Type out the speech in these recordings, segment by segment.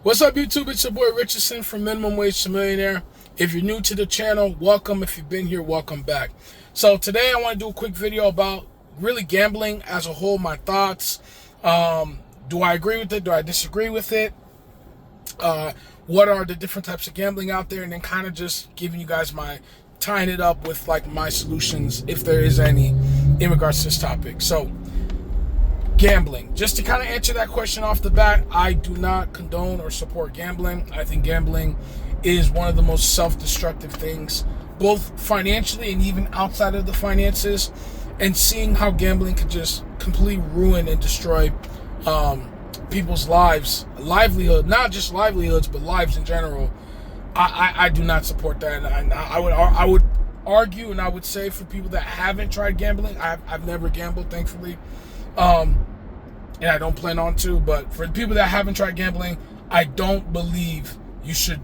What's up, YouTube? It's your boy Richardson from Minimum Wage to Millionaire. If you're new to the channel, welcome. If you've been here, welcome back. So today I want to do a quick video about really gambling as a whole, my thoughts. Do I agree with it? Do I disagree with it? What are the different types of gambling out there? And then kind of just giving you guys tying it up with like my solutions, if there is any, in regards to this topic. So gambling. Just to kind of answer that question off the bat, I do not condone or support gambling. I think gambling is one of the most self-destructive things, both financially and even outside of the finances. And seeing how gambling could just completely ruin and destroy people's lives, livelihood, not just livelihoods, but lives in general. I do not support that. And I would argue, and I would say, for people that haven't tried gambling, I've never gambled, thankfully. And I don't plan on to, but for the people that haven't tried gambling, I don't believe you should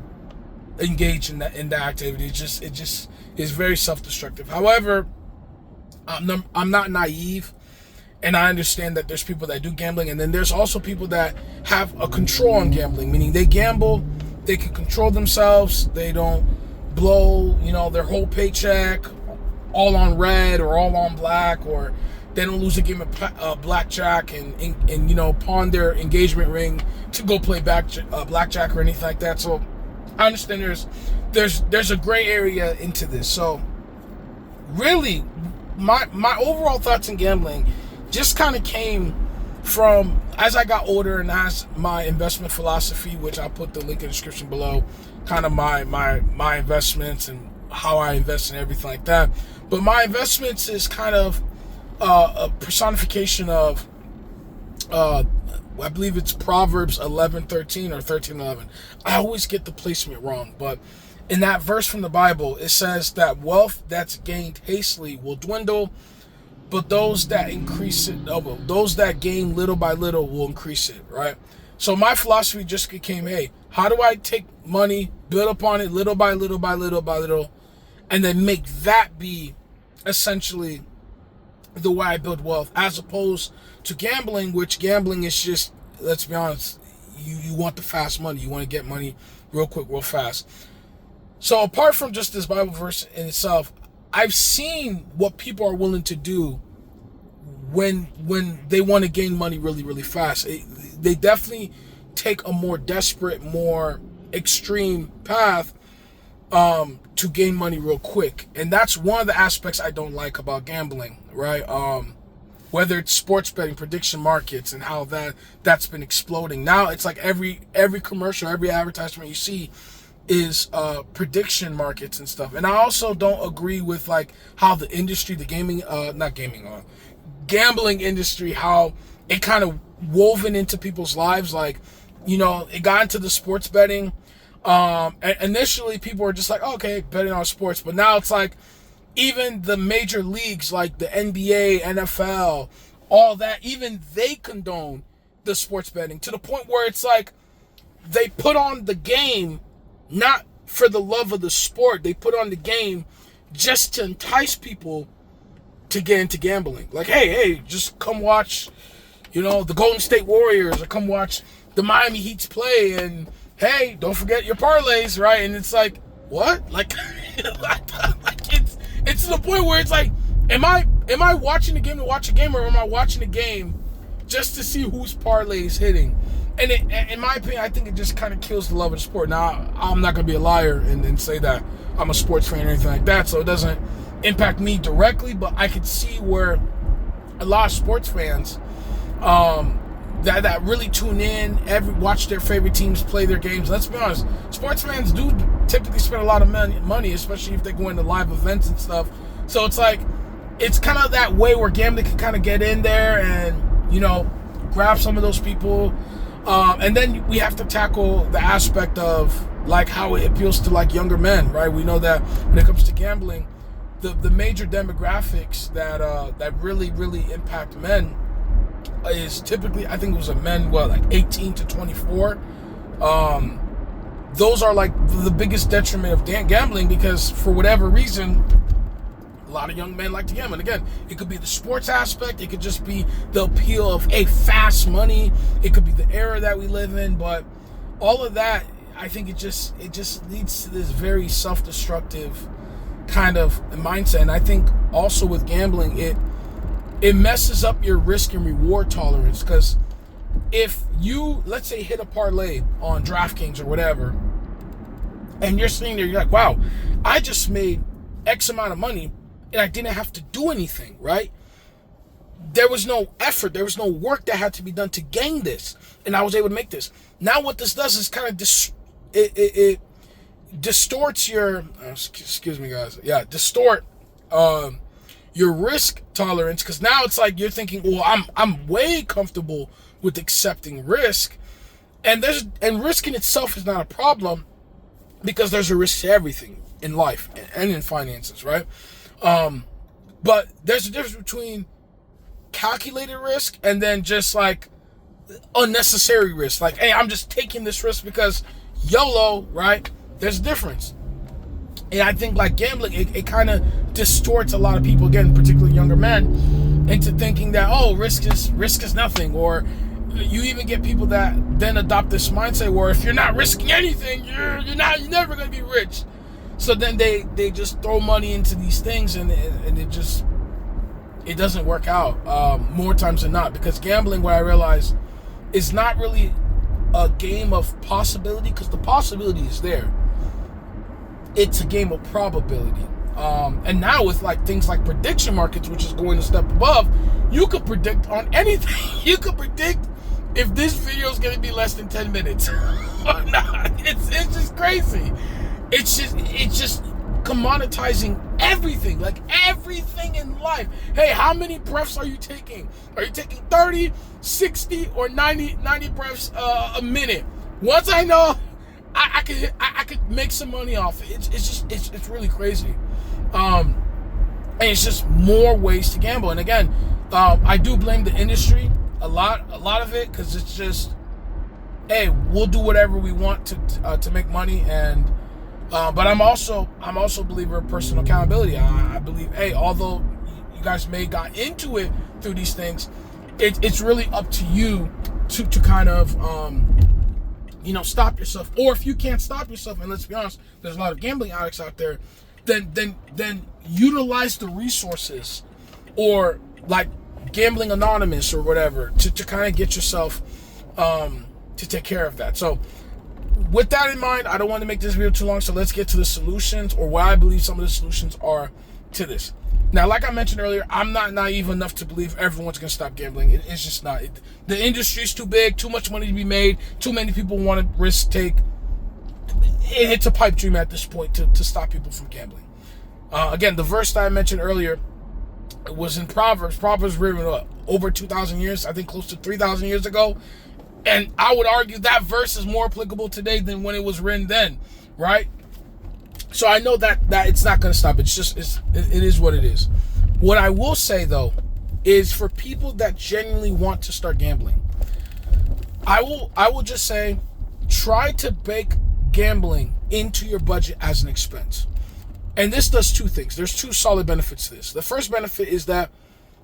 engage in that activity. It just is very self-destructive. However, I'm not naive, and I understand that there's people that do gambling, and then there's also people that have a control on gambling, meaning they gamble, they can control themselves, they don't blow, their whole paycheck all on red or all on black, or they don't lose a game of blackjack and pawn their engagement ring to go play blackjack or anything like that. So I understand there's a gray area into this. So really, my overall thoughts on gambling just kind of came from as I got older and as my investment philosophy, which I'll put the link in the description below, kind of my investments and how I invest and everything like that. But my investments is kind of a personification of I believe it's Proverbs 11:13 or 13:11. I always get the placement wrong, but in that verse from the Bible, it says that wealth that's gained hastily will dwindle, but those that gain little by little will increase it, right? So my philosophy just became, hey, how do I take money, build upon it little by little by little by little, and then make that be essentially the way I build wealth, as opposed to gambling, which gambling is just, let's be honest, you want the fast money. You want to get money real quick, real fast. So apart from just this Bible verse in itself, I've seen what people are willing to do when they want to gain money really, really fast. They definitely take a more desperate, more extreme path to gain money real quick. And that's one of the aspects I don't like about gambling, right? Whether it's sports betting, prediction markets, and how that's been exploding. Now it's like every commercial, every advertisement you see is prediction markets and stuff. And I also don't agree with like how the industry, the gambling industry, how it kind of woven into people's lives. Like, it got into the sports betting. And initially people were just like, oh, okay, betting on sports. But now it's like even the major leagues like the NBA, NFL, all that, even they condone the sports betting to the point where it's like they put on the game not for the love of the sport. They put on the game just to entice people to get into gambling. Like, hey, just come watch, the Golden State Warriors, or come watch the Miami Heats play, and hey, don't forget your parlays, right? And it's like, what? Like, it's to the point where it's like, am I watching the game to watch a game, or am I watching the game just to see whose parlay is hitting? And in my opinion, I think it just kind of kills the love of the sport. Now, I'm not going to be a liar and say that I'm a sports fan or anything like that, so it doesn't impact me directly, but I could see where a lot of sports fans that really tune in, watch their favorite teams play their games. Let's be honest, sports fans do typically spend a lot of money, especially if they go into live events and stuff. So it's like, it's kind of that way where gambling can kind of get in there and, grab some of those people. And then we have to tackle the aspect of like how it appeals to like younger men, right? We know that when it comes to gambling, the major demographics that really, really impact men is typically, I think it was a men, like 18 to 24. Those are like the biggest detriment of gambling, because for whatever reason, a lot of young men like to gamble. And again, it could be the sports aspect, it could just be the appeal of fast money, it could be the era that we live in, but all of that, I think it just leads to this very self-destructive kind of mindset. And I think also with gambling, it messes up your risk and reward tolerance, because if you, let's say, hit a parlay on DraftKings or whatever, and you're sitting there, you're like, wow, I just made X amount of money and I didn't have to do anything, right? There was no effort, there was no work that had to be done to gain this, and I was able to make this. Now what this does is kind of it distorts your excuse me guys, distort your risk tolerance, because now it's like you're thinking, well, I'm way comfortable with accepting risk, and risk in itself is not a problem, because there's a risk to everything in life and in finances, right? But there's a difference between calculated risk and then just like unnecessary risk. Like, hey, I'm just taking this risk because YOLO, right? There's a difference. And I think like gambling, it kind of distorts a lot of people, again, particularly younger men, into thinking that, oh, risk is nothing. Or you even get people that then adopt this mindset where if you're not risking anything, you're never going to be rich. So then they just throw money into these things, and it doesn't work out more times than not, because gambling, what I realize, is not really a game of possibility, because the possibility is there. It's a game of probability. And now with like things like prediction markets, which is going a step above, you could predict on anything. You could predict if this video is going to be less than 10 minutes or not. It's just crazy. It's just commoditizing everything, like everything in life. Hey, how many breaths are you taking? Are you taking 30, 60, or 90 breaths a minute? Once I know, I could make some money off it. It's really crazy. And it's just more ways to gamble. And again, I do blame the industry a lot of it, because it's just, hey, we'll do whatever we want to make money. And but I'm also a believer of personal accountability. I believe, hey, although you guys may got into it through these things, it's really up to you to kind of stop yourself. Or if you can't stop yourself, and let's be honest, there's a lot of gambling addicts out there, then utilize the resources, or like Gambling Anonymous or whatever, to kind of get yourself to take care of that. So with that in mind, I don't want to make this video too long, so let's get to the solutions, or what I believe some of the solutions are to this. Now, like I mentioned earlier, I'm not naive enough to believe everyone's going to stop gambling. It's just not. The industry's too big, too much money to be made, too many people want to risk take. It's a pipe dream at this point to stop people from gambling. Again, the verse that I mentioned earlier was in Proverbs. Proverbs written over 2,000 years, I think close to 3,000 years ago. And I would argue that verse is more applicable today than when it was written then, right? So I know that it's not going to stop. It is what it is. What I will say, though, is for people that genuinely want to start gambling, I will just say, try to bake gambling into your budget as an expense. And this does two things. There's two solid benefits to this. The first benefit is that,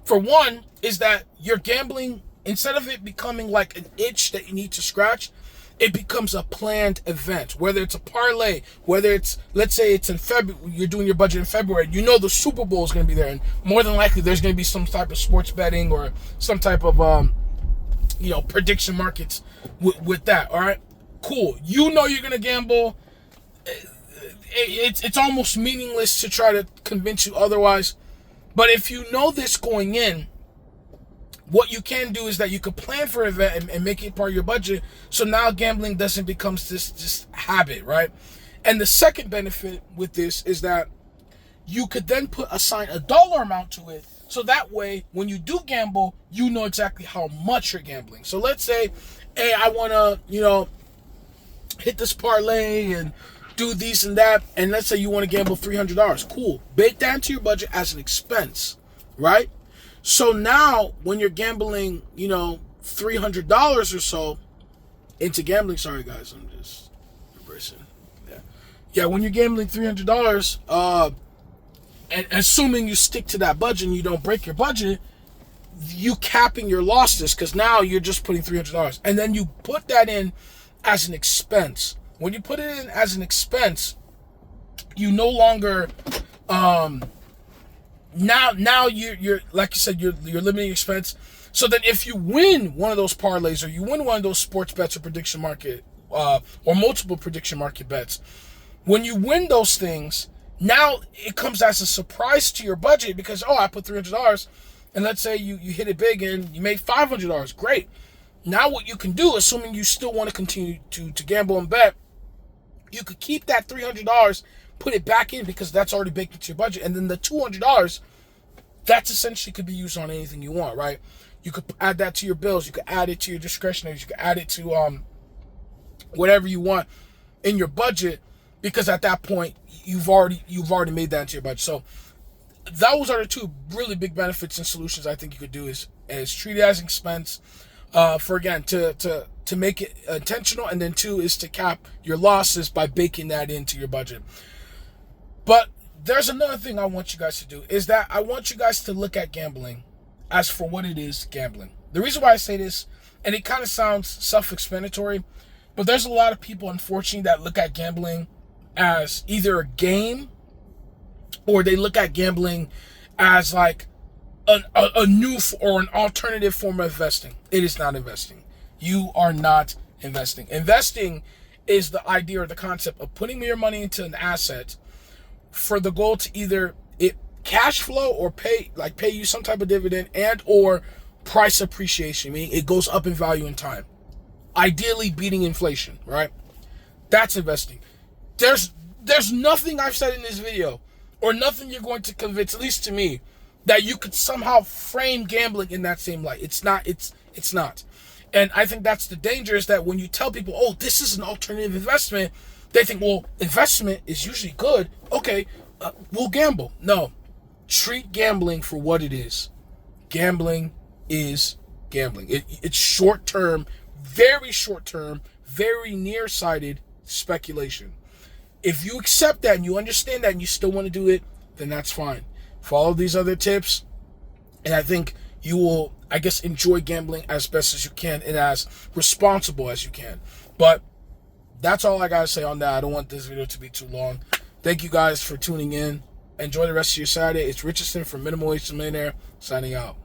for one, is that your gambling, instead of it becoming like an itch that you need to scratch, it becomes a planned event. Whether it's a parlay, whether it's, let's say it's in February, you're doing your budget in February, you know the Super Bowl is going to be there, and more than likely there's going to be some type of sports betting or some type of, prediction markets with that, all right? Cool. You know you're going to gamble. It's almost meaningless to try to convince you otherwise. But if you know this going in, what you can do is that you could plan for an event and make it part of your budget. So now gambling doesn't become this habit, right? And the second benefit with this is that you could then assign a dollar amount to it. So that way, when you do gamble, you know exactly how much you're gambling. So let's say, hey, I want to, hit this parlay and do these and that. And let's say you want to gamble $300. Cool. Bake that into your budget as an expense, right? So now when you're gambling, $300 or so into gambling, sorry guys, I'm just embracing. Yeah, when you're gambling $300, and assuming you stick to that budget and you don't break your budget, you capping your losses, because now you're just putting $300. And then you put that in as an expense. When you put it in as an expense, you no longer now you're like you said, you're limiting expense. So that if you win one of those parlays, or you win one of those sports bets or prediction market or multiple prediction market bets, when you win those things, now it comes as a surprise to your budget because, oh, I put $300, and let's say you hit it big and you made $500. Great. Now what you can do, assuming you still want to continue to gamble and bet, you could keep that $300, put it back in because that's already baked into your budget, and then the $200, that's essentially could be used on anything you want, right? You could add that to your bills. You could add it to your discretionaries. You could add it to whatever you want in your budget, because at that point you've already made that into your budget. So those are the two really big benefits and solutions I think you could do is treat it as an expense, for again to make it intentional, and then two is to cap your losses by baking that into your budget. But there's another thing I want you guys to do, is that I want you guys to look at gambling as for what it is, gambling. The reason why I say this, and it kind of sounds self-explanatory, but there's a lot of people, unfortunately, that look at gambling as either a game, or they look at gambling as like a new or an alternative form of investing. It is not investing. You are not investing. Investing is the idea or the concept of putting your money into an asset for the goal to either it cash flow or pay you some type of dividend and or price appreciation, meaning it goes up in value in time, ideally beating inflation, right? That's investing. There's nothing I've said in this video, or nothing you're going to convince, at least to me, that you could somehow frame gambling in that same light. It's not. And I think that's the danger, is that when you tell people, oh, this is an alternative investment, they think, well, investment is usually good. Okay, we'll gamble. No, treat gambling for what it is. Gambling is gambling. It's short-term, very nearsighted speculation. If you accept that and you understand that and you still want to do it, then that's fine. Follow these other tips, and I think you will, I guess, enjoy gambling as best as you can and as responsible as you can. But that's all I got to say on that. I don't want this video to be too long. Thank you guys for tuning in. Enjoy the rest of your Saturday. It's Richardson from Minimum Wage to Millionaire, signing out.